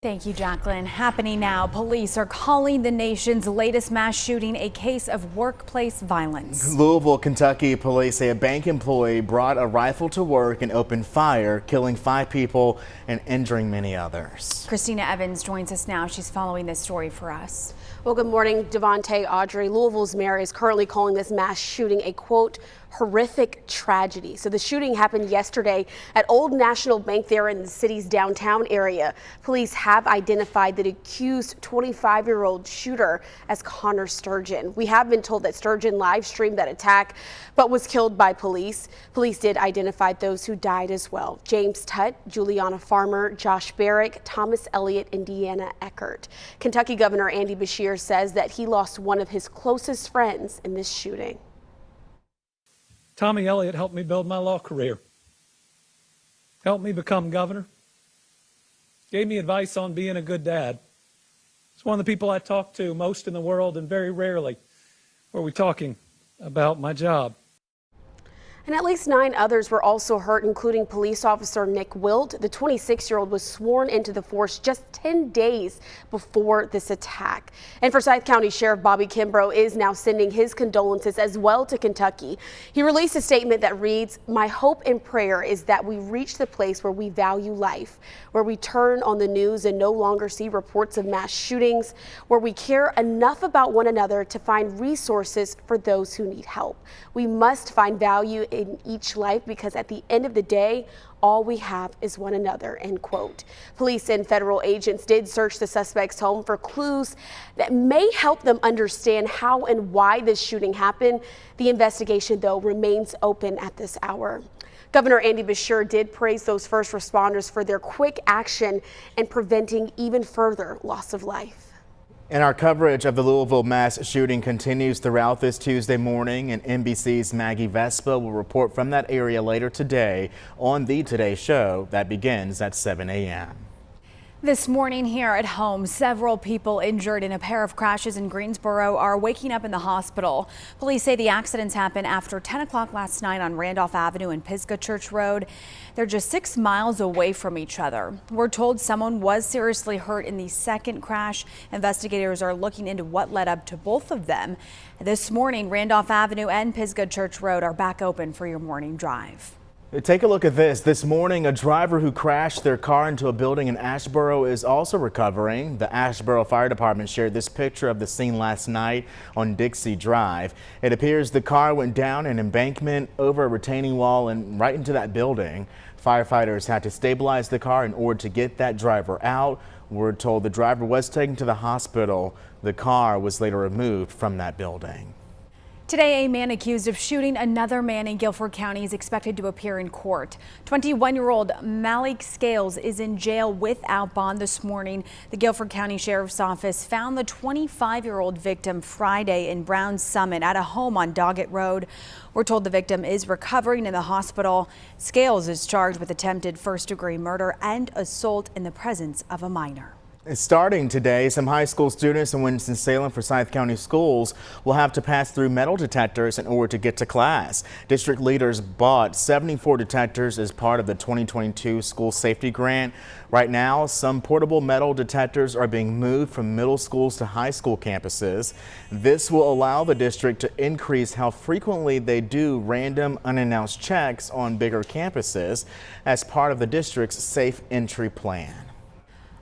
Thank you, Jacqueline. Happening now, police are calling the nation's latest mass shooting a case of workplace violence. Louisville, Kentucky police say a bank employee brought a rifle to work and opened fire, killing 5 people and injuring many others. Christina Evans joins us now. She's following this story for us. Well, good morning, Devontae, Audrey. Louisville's mayor is currently calling this mass shooting a, quote, horrific tragedy. So the shooting happened yesterday at Old National Bank there in the city's downtown area. Police have identified the accused 25-year-old shooter as Connor Sturgeon. We have been told that Sturgeon live streamed that attack, but was killed by police. Police did identify those who died as well. James Tutt, Juliana Farmer, Josh Barrick, Thomas Elliott, and Deanna Eckert. Kentucky Governor Andy Beshear says that he lost one of his closest friends in this shooting. Tommy Elliott helped me build my law career, helped me become governor, gave me advice on being a good dad. It's one of the people I talk to most in the world, and very rarely are we talking about my job. And at least 9 others were also hurt, including police officer Nick Wilt. The 26-year-old was sworn into the force just 10 days before this attack. And Forsyth County Sheriff Bobby Kimbrough is now sending his condolences as well to Kentucky. He released a statement that reads, "My hope and prayer is that we reach the place where we value life, where we turn on the news and no longer see reports of mass shootings, where we care enough about one another to find resources for those who need help. We must find value in each life because at the end of the day, all we have is one another," end quote. Police and federal agents did search the suspect's home for clues that may help them understand how and why this shooting happened. The investigation, though, remains open at this hour. Governor Andy Beshear did praise those first responders for their quick action and preventing even further loss of life. And our coverage of the Louisville mass shooting continues throughout this Tuesday morning, and NBC's Maggie Vespa will report from that area later today on the Today Show that begins at 7 a.m. This morning here at home, several people injured in a pair of crashes in Greensboro are waking up in the hospital. Police say the accidents happened after 10 o'clock last night on Randolph Avenue and Pisgah Church Road. They're just 6 miles away from each other. We're told someone was seriously hurt in the second crash. Investigators are looking into what led up to both of them. This morning, Randolph Avenue and Pisgah Church Road are back open for your morning drive. Take a look at this. This morning, a driver who crashed their car into a building in Asheboro is also recovering. The Asheboro Fire Department shared this picture of the scene last night on Dixie Drive. It appears the car went down an embankment over a retaining wall and right into that building. Firefighters had to stabilize the car in order to get that driver out. We're told the driver was taken to the hospital. The car was later removed from that building. Today, a man accused of shooting another man in Guilford County is expected to appear in court. 21-year-old Malik Scales is in jail without bond this morning. The Guilford County Sheriff's Office found the 25-year-old victim Friday in Brown's Summit at a home on Doggett Road. We're told the victim is recovering in the hospital. Scales is charged with attempted first-degree murder and assault in the presence of a minor. Starting today, some high school students in Winston-Salem Forsyth County schools will have to pass through metal detectors in order to get to class. District leaders bought 74 detectors as part of the 2022 school safety grant. Right now, some portable metal detectors are being moved from middle schools to high school campuses. This will allow the district to increase how frequently they do random unannounced checks on bigger campuses as part of the district's safe entry plan.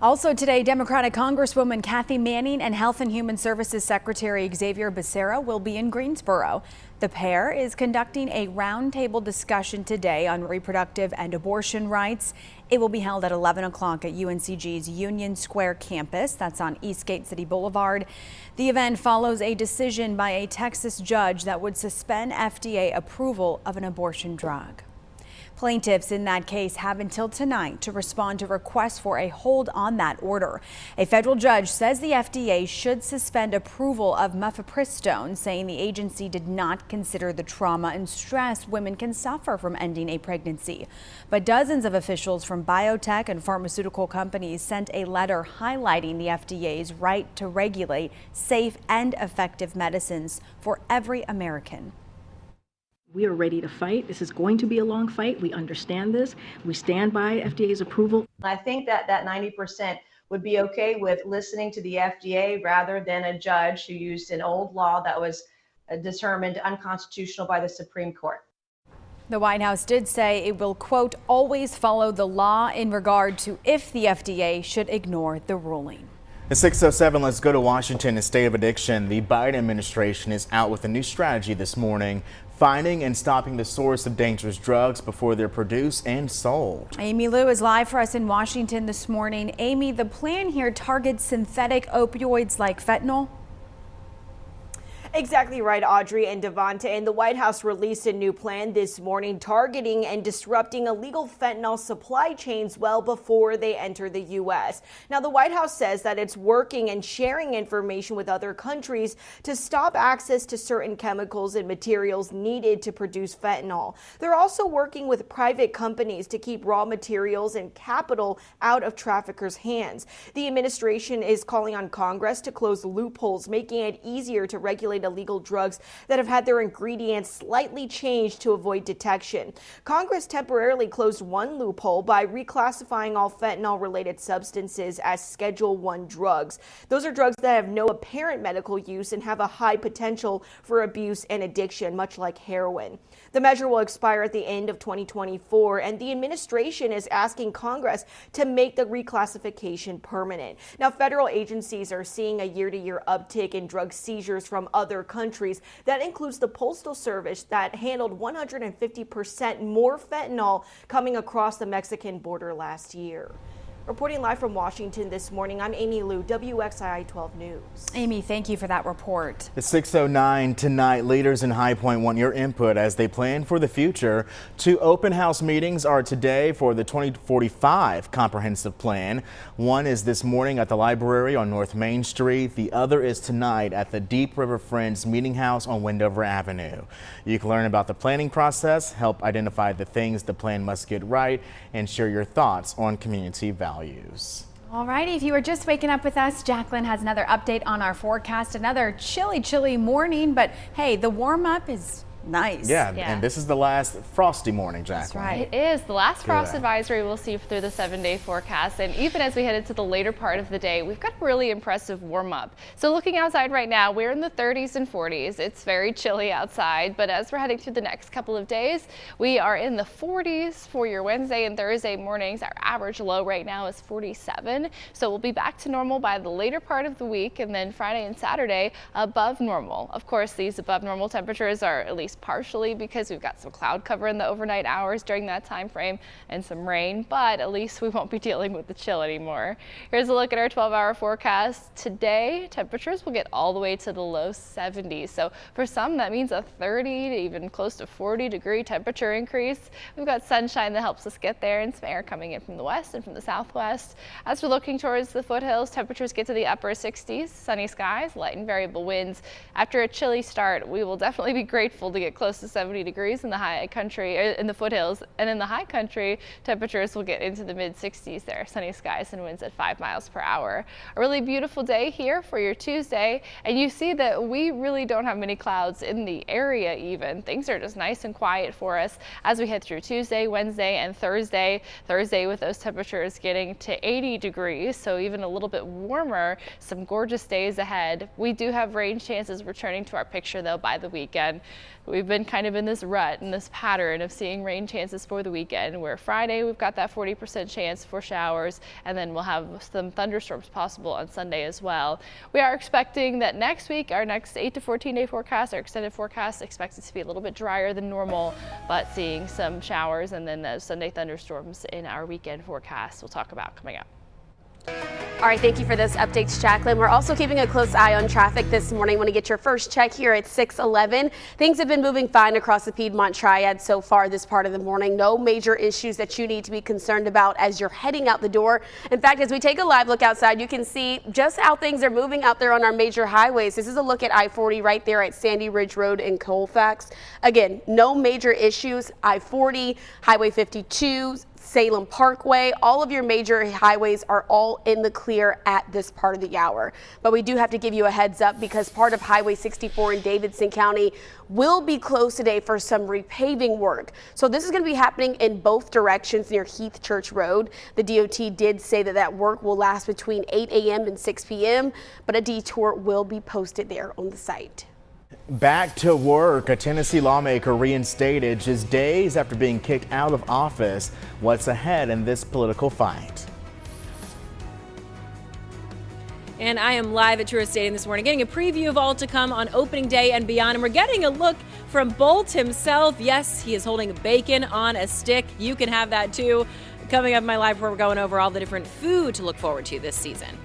Also today, Democratic Congresswoman Kathy Manning and Health and Human Services Secretary Xavier Becerra will be in Greensboro. The pair is conducting a roundtable discussion today on reproductive and abortion rights. It will be held at 11 o'clock at UNCG's Union Square campus. That's on Eastgate City Boulevard. The event follows a decision by a Texas judge that would suspend FDA approval of an abortion drug. Plaintiffs in that case have until tonight to respond to requests for a hold on that order. A federal judge says the FDA should suspend approval of mifepristone, saying the agency did not consider the trauma and stress women can suffer from ending a pregnancy. But dozens of officials from biotech and pharmaceutical companies sent a letter highlighting the FDA's right to regulate safe and effective medicines for every American. We are ready to fight. This is going to be a long fight. We understand this. We stand by FDA's approval. I think that 90% would be okay with listening to the FDA rather than a judge who used an old law that was determined unconstitutional by the Supreme Court. The White House did say it will, quote, always follow the law in regard to if the FDA should ignore the ruling. At 6:07, let's go to Washington. In state of addiction, the Biden administration is out with a new strategy this morning, finding and stopping the source of dangerous drugs before they're produced and sold. Amy Lou is live for us in Washington this morning. Amy, the plan here targets synthetic opioids like fentanyl. Exactly right, Audrey and Devonta. And the White House released a new plan this morning targeting and disrupting illegal fentanyl supply chains well before they enter the U.S. Now, the White House says that it's working and sharing information with other countries to stop access to certain chemicals and materials needed to produce fentanyl. They're also working with private companies to keep raw materials and capital out of traffickers' hands. The administration is calling on Congress to close loopholes, making it easier to regulate illegal drugs that have had their ingredients slightly changed to avoid detection. Congress temporarily closed one loophole by reclassifying all fentanyl-related substances as Schedule I drugs. Those are drugs that have no apparent medical use and have a high potential for abuse and addiction, much like heroin. The measure will expire at the end of 2024, and the administration is asking Congress to make the reclassification permanent. Now, federal agencies are seeing a year-to-year uptick in drug seizures from other countries. That includes the Postal Service that handled 150% more fentanyl coming across the Mexican border last year. Reporting live from Washington this morning, I'm Amy Lou, WXII 12 News. Amy, thank you for that report. At 6:09 tonight, leaders in High Point want your input as they plan for the future. 2 open house meetings are today for the 2045 comprehensive plan. One is this morning at the library on North Main Street. The other is tonight at the Deep River Friends Meeting House on Wendover Avenue. You can learn about the planning process, help identify the things the plan must get right, and share your thoughts on community values. All righty, if you were just waking up with us, Jacqueline has another update on our forecast. Another chilly morning, but hey, the warm up is nice. Yeah, and this is the last frosty morning, Jacqueline. That's right. It is the last frost advisory we'll see through the 7-day forecast. And even as we head into the later part of the day, we've got a really impressive warm up. So looking outside right now, we're in the 30s and 40s. It's very chilly outside, but as we're heading through the next couple of days, we are in the 40s for your Wednesday and Thursday mornings. Our average low right now is 47. So we'll be back to normal by the later part of the week, and then Friday and Saturday above normal. Of course, these above normal temperatures are at least partially because we've got some cloud cover in the overnight hours during that time frame and some rain, but at least we won't be dealing with the chill anymore. Here's a look at our 12-hour forecast. Today, temperatures will get all the way to the low 70s. So for some, that means a 30 to even close to 40-degree temperature increase. We've got sunshine that helps us get there and some air coming in from the west and from the southwest. As we're looking towards the foothills, temperatures get to the upper 60s, sunny skies, light and variable winds. After a chilly start, we will definitely be grateful to get close to 70 degrees in the high country, in the foothills, and in the high country, temperatures will get into the mid 60s there. Sunny skies and winds at 5 miles per hour. A really beautiful day here for your Tuesday, and you see that we really don't have many clouds in the area even. Things are just nice and quiet for us as we head through Tuesday, Wednesday, and Thursday. Thursday with those temperatures getting to 80 degrees, so even a little bit warmer. Some gorgeous days ahead. We do have rain chances returning to our picture though by the weekend. We've been kind of in this rut, in this pattern of seeing rain chances for the weekend, where Friday we've got that 40% chance for showers, and then we'll have some thunderstorms possible on Sunday as well. We are expecting that next week, our next 8 to 14 day forecast, our extended forecast, expected to be a little bit drier than normal, but seeing some showers and then those Sunday thunderstorms in our weekend forecast we'll talk about coming up. All right, thank you for those updates, Jacqueline. We're also keeping a close eye on traffic this morning. Want to get your first check here at 6:11. Things have been moving fine across the Piedmont Triad so far this part of the morning. No major issues that you need to be concerned about as you're heading out the door. In fact, as we take a live look outside, you can see just how things are moving out there on our major highways. This is a look at I-40 right there at Sandy Ridge Road in Colfax. Again, no major issues. I-40, Highway 52, Salem Parkway. All of your major highways are all in the clear at this part of the hour. But we do have to give you a heads up because part of Highway 64 in Davidson County will be closed today for some repaving work. So this is going to be happening in both directions near Heath Church Road. The DOT did say that that work will last between 8 a.m. and 6 p.m., but a detour will be posted there on the site. Back to work. A Tennessee lawmaker reinstated just days after being kicked out of office. What's ahead in this political fight? And I am live at Truist Stadium this morning, getting a preview of all to come on opening day and beyond. And we're getting a look from Bolt himself. Yes, he is holding bacon on a stick. You can have that too. Coming up in my live report, we're going over all the different food to look forward to this season.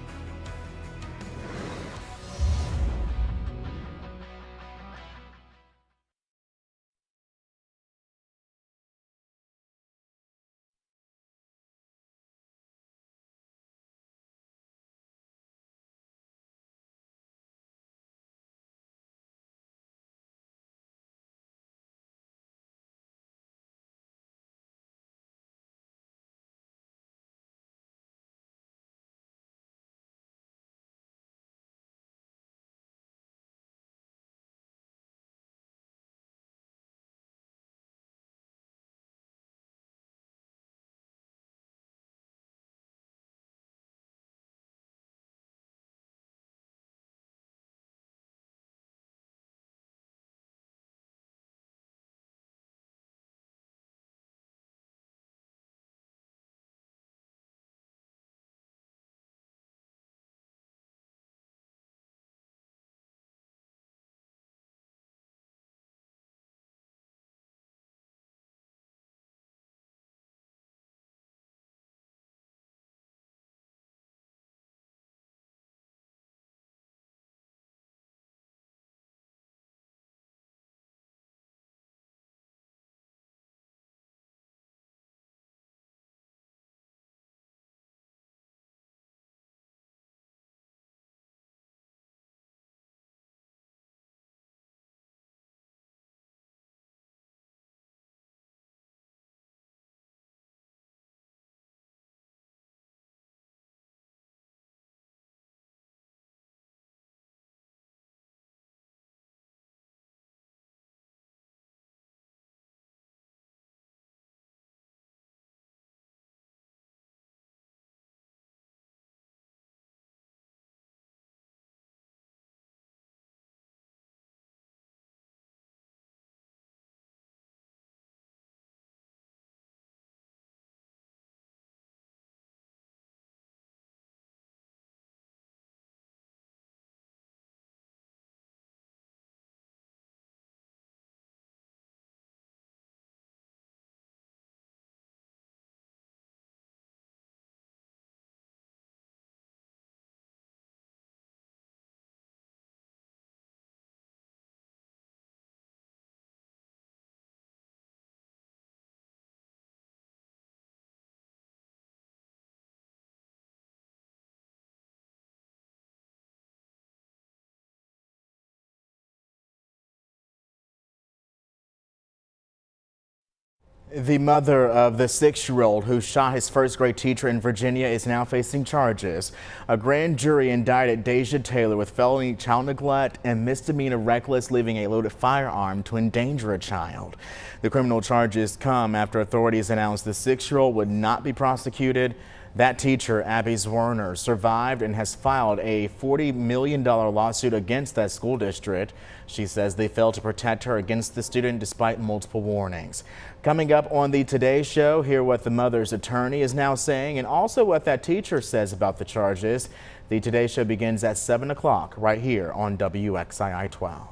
The mother of the 6-year-old who shot his first grade teacher in Virginia is now facing charges. A grand jury indicted Deja Taylor with felony child neglect and misdemeanor reckless leaving a loaded firearm to endanger a child. The criminal charges come after authorities announced the 6-year-old would not be prosecuted. That teacher, Abby Zwerner, survived and has filed a $40 million lawsuit against that school district. She says they failed to protect her against the student despite multiple warnings. Coming up on the Today Show, hear what the mother's attorney is now saying and also what that teacher says about the charges. The Today Show begins at 7 o'clock right here on WXII 12.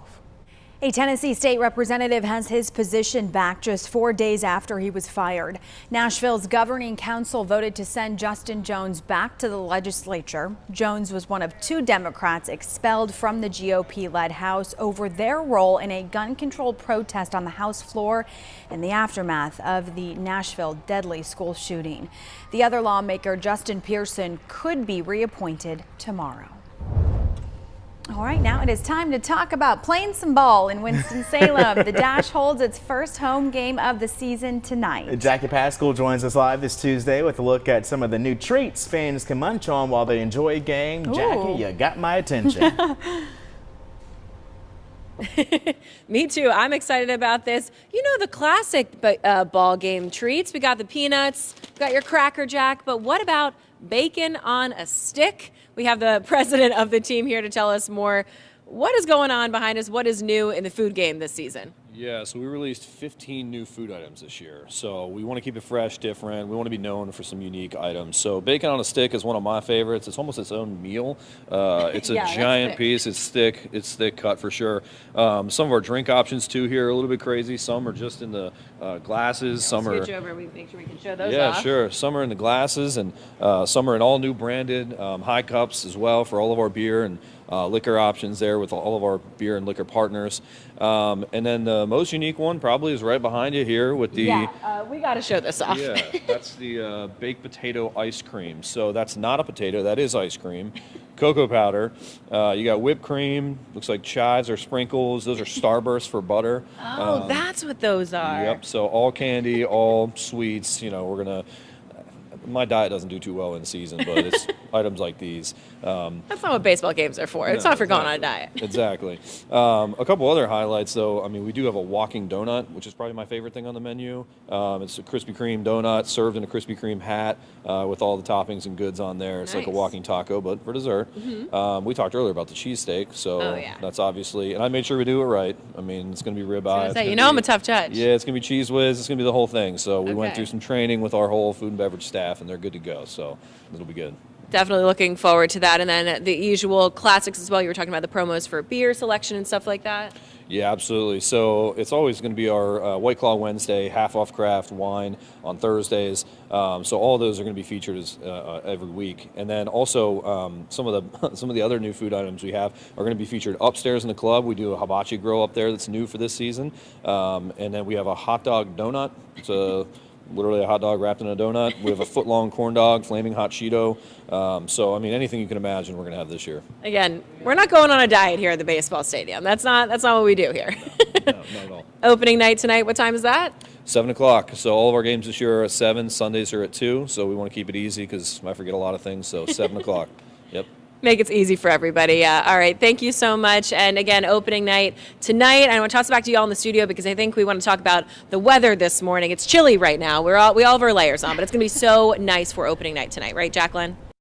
A Tennessee state representative has his position back just 4 days after he was fired. Nashville's governing council voted to send Justin Jones back to the legislature. Jones was one of 2 Democrats expelled from the GOP-led House over their role in a gun control protest on the House floor in the aftermath of the Nashville deadly school shooting. The other lawmaker, Justin Pearson, could be reappointed tomorrow. All right, now it is time to talk about playing some ball in Winston-Salem. The Dash holds its first home game of the season tonight. Jackie Pascal joins us live this Tuesday with a look at some of the new treats fans can munch on while they enjoy a game. Ooh. Jackie, you got my attention. Me too. I'm excited about this. You know, the classic ball game treats. We got the peanuts, we got your Cracker Jack, but what about bacon on a stick? We have the president of the team here to tell us more. What is going on behind us? What is new in the food game this season? Yeah, so we released 15 new food items this year. So we want to keep it fresh, different. We want to be known for some unique items. So bacon on a stick is one of my favorites. It's almost its own meal. It's a giant piece. It's thick. It's thick cut for sure. Some of our drink options too here are a little bit crazy. Some are just in the glasses. Some are. Scooch over. We make sure we can show those Yeah, off. sure. Some are in the glasses, and some are in all new branded high cups as well for all of our beer and liquor options there with all of our beer and liquor partners. And then the most unique one probably is right behind you here with the. We got to show this off. Yeah, that's the baked potato ice cream. So that's not a potato, that is ice cream. Cocoa powder. You got whipped cream, looks like chives or sprinkles. Those are Starbursts for butter. Oh, that's what those are. Yep, so all candy, all sweets. You know, we're going to. My diet doesn't do too well in season, but it's items like these. That's not what baseball games are for. It's not for going on a diet. Exactly. A couple other highlights, though. I mean, we do have a walking donut, which is probably my favorite thing on the menu. It's a Krispy Kreme donut served in a Krispy Kreme hat with all the toppings and goods on there. It's like a walking taco, but for dessert. We talked earlier about the cheesesteak, so that's obviously, and I made sure we do it right. I mean, it's going to be ribeye. You know I'm a tough judge. Yeah, it's going to be Cheese Whiz. It's going to be the whole thing. So we went through some training with our whole food and beverage staff, and they're good to go. So it'll be good. Definitely looking forward to that. And then the usual classics as well. You were talking about the promos for beer selection and stuff like that. Yeah, absolutely. So it's always going to be our White Claw Wednesday, half off craft wine on Thursdays. So all of those are going to be featured every week. And then also some of the other new food items we have are going to be featured upstairs in the club. We do a hibachi grill up there that's new for this season. And then we have a hot dog donut. It's literally a hot dog wrapped in a donut. We have a foot-long corn dog, flaming hot Cheeto. So, I mean, anything you can imagine we're going to have this year. Again, we're not going on a diet here at the baseball stadium. That's not what we do here. No, not at all. Opening night tonight, what time is that? 7 o'clock. So all of our games this year are at 7. Sundays are at 2. So we want to keep it easy because I forget a lot of things. So 7 o'clock. Yep. Make it easy for everybody. All right. Thank you so much. And again, opening night tonight. I want to toss it back to you all in the studio because I think we want to talk about the weather this morning. It's chilly right now. We all have our layers on, but it's going to be so nice for opening night tonight, right, Jacqueline?